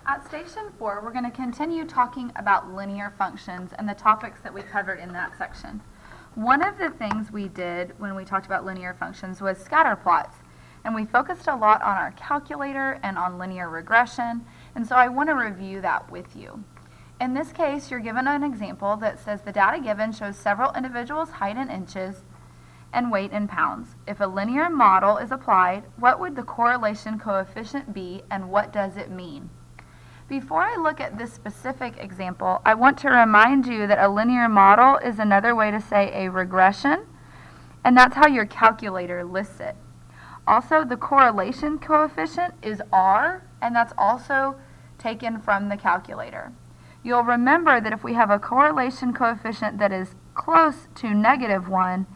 At Station 4, we're going to continue talking about linear functions and the topics that we covered in that section. One of the things we did when we talked about linear functions was scatter plots, and we focused a lot on our calculator and on linear regression, and so I want to review that with you. In this case, you're given an example that says the data given shows several individuals' height in inches and weight in pounds. If a linear model is applied, what would the correlation coefficient be, and what does it mean? Before I look at this specific example, I want to remind you that a linear model is another way to say a regression, and that's how your calculator lists it. Also, the correlation coefficient is R, and that's also taken from the calculator. You'll remember that if we have a correlation coefficient that is close to -1,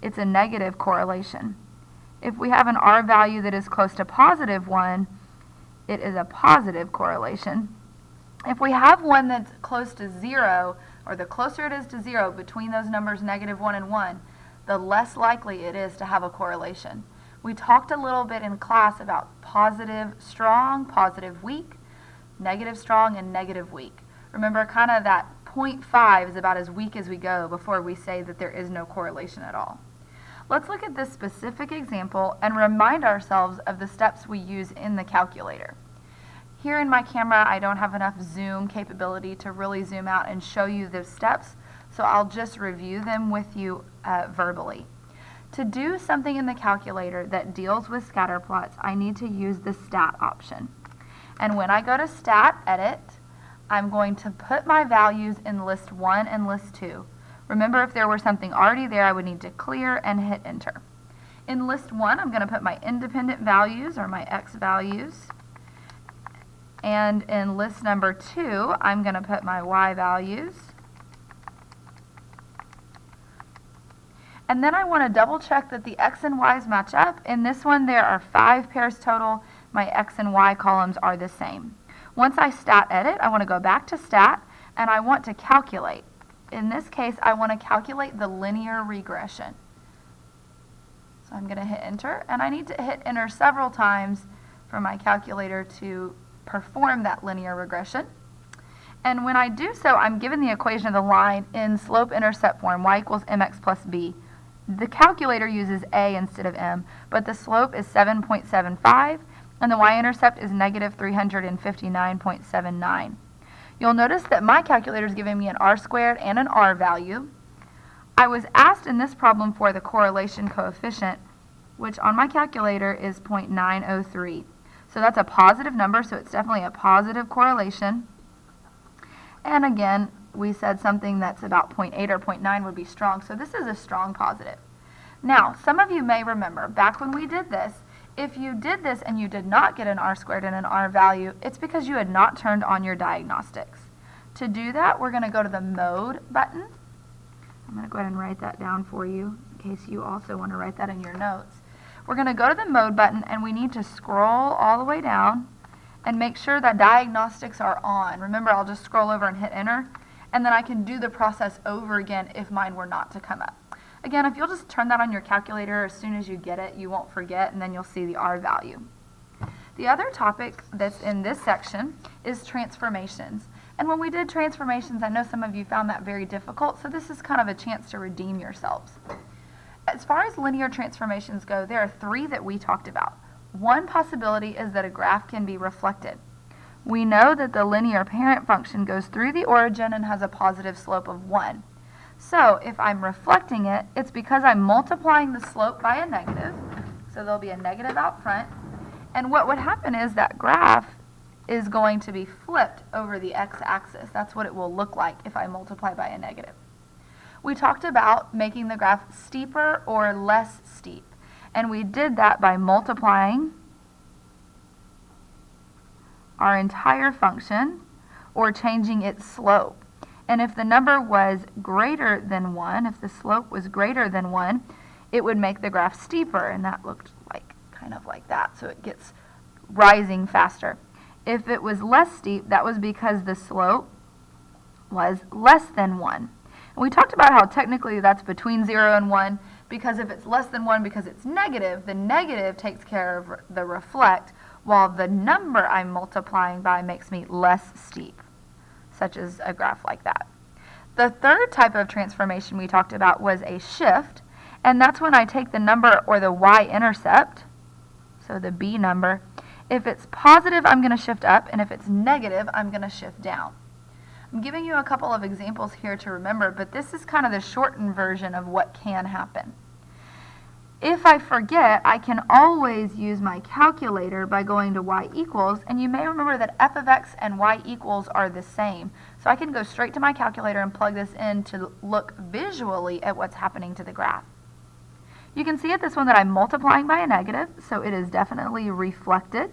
it's a negative correlation. If we have an R value that is close to +1, it is a positive correlation. If we have one that's close to 0, or the closer it is to 0 between those numbers -1 and 1, the less likely it is to have a correlation. We talked a little bit in class about positive strong, positive weak, negative strong, and negative weak. Remember, kind of that 0.5 is about as weak as we go before we say that there is no correlation at all. Let's look at this specific example and remind ourselves of the steps we use in the calculator. Here in my camera, I don't have enough zoom capability to really zoom out and show you the steps, so I'll just review them with you verbally. To do something in the calculator that deals with scatter plots, I need to use the stat option. And when I go to stat edit, I'm going to put my values in list 1 and list 2. Remember, if there were something already there, I would need to clear and hit enter. In list 1, I'm going to put my independent values, or my x values. And in list number 2, I'm going to put my y values. And then I want to double check that the x and y's match up. In this one, there are 5 pairs total. My x and y columns are the same. Once I stat edit, I want to go back to stat, and I want to calculate. In this case, I want to calculate the linear regression. So I'm going to hit enter, and I need to hit enter several times for my calculator to perform that linear regression. And when I do so, I'm given the equation of the line in slope-intercept form, y equals mx plus b. The calculator uses a instead of m, but the slope is 7.75, and the y-intercept is -359.79. You'll notice that my calculator is giving me an r squared and an r value. I was asked in this problem for the correlation coefficient, which on my calculator is 0.903. So that's a positive number, so it's definitely a positive correlation. And again, we said something that's about 0.8 or 0.9 would be strong, so this is a strong positive. Now, some of you may remember, back when we did this, if you did this and you did not get an r squared and an r value, it's because you had not turned on your diagnostics. To do that, we're going to go to the mode button. I'm going to go ahead and write that down for you in case you also want to write that in your notes. We're going to go to the mode button, and we need to scroll all the way down and make sure that diagnostics are on. Remember, I'll just scroll over and hit enter, and then I can do the process over again if mine were not to come up. Again, if you'll just turn that on your calculator as soon as you get it, you won't forget, and then you'll see the R value. The other topic that's in this section is transformations. And when we did transformations, I know some of you found that very difficult, so this is kind of a chance to redeem yourselves. As far as linear transformations go, there are 3 that we talked about. One possibility is that a graph can be reflected. We know that the linear parent function goes through the origin and has a positive slope of 1. So if I'm reflecting it, it's because I'm multiplying the slope by a negative. So there'll be a negative out front. And what would happen is that graph is going to be flipped over the x-axis. That's what it will look like if I multiply by a negative. We talked about making the graph steeper or less steep. And we did that by multiplying our entire function or changing its slope. And if the number was greater than 1, if the slope was greater than 1, it would make the graph steeper, and that looked like kind of like that, so it gets rising faster. If it was less steep, that was because the slope was less than 1. And we talked about how technically that's between 0 and 1, because if it's less than 1 because it's negative, the negative takes care of the reflect, while the number I'm multiplying by makes me less steep, such as a graph like that. The third type of transformation we talked about was a shift, and that's when I take the number or the y-intercept, so the b number. If it's positive, I'm going to shift up, and if it's negative, I'm going to shift down. I'm giving you a couple of examples here to remember, but this is kind of the shortened version of what can happen. If I forget, I can always use my calculator by going to y equals, and you may remember that f of x and y equals are the same. So I can go straight to my calculator and plug this in to look visually at what's happening to the graph. You can see at this one that I'm multiplying by a negative, so it is definitely reflected.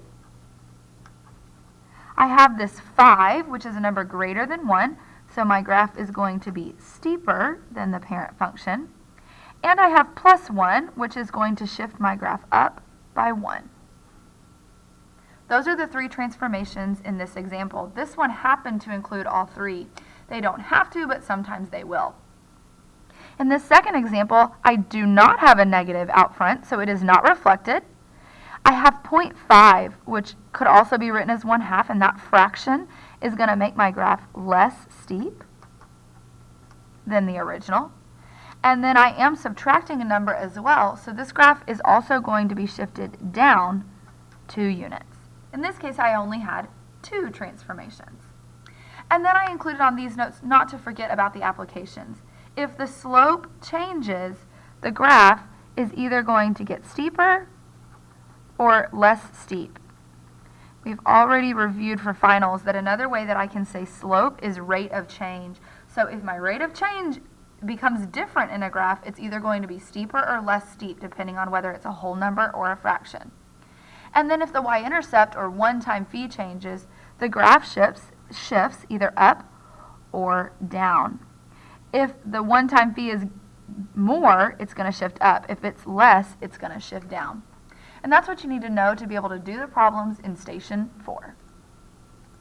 I have this 5, which is a number greater than 1, so my graph is going to be steeper than the parent function. And I have plus 1, which is going to shift my graph up by 1. Those are the three transformations in this example. This one happened to include all three. They don't have to, but sometimes they will. In this second example, I do not have a negative out front, so it is not reflected. I have 0.5, which could also be written as 1/2, and that fraction is going to make my graph less steep than the original. And then I am subtracting a number as well, so this graph is also going to be shifted down 2 units. In this case, I only had 2 transformations. And then I included on these notes not to forget about the applications. If the slope changes, the graph is either going to get steeper or less steep. We've already reviewed for finals that another way that I can say slope is rate of change. So if my rate of change becomes different in a graph, it's either going to be steeper or less steep, depending on whether it's a whole number or a fraction. And then if the y-intercept or one-time phi changes, the graph shifts either up or down. If the one-time phi is more, it's going to shift up. If it's less, it's going to shift down. And that's what you need to know to be able to do the problems in Station 4.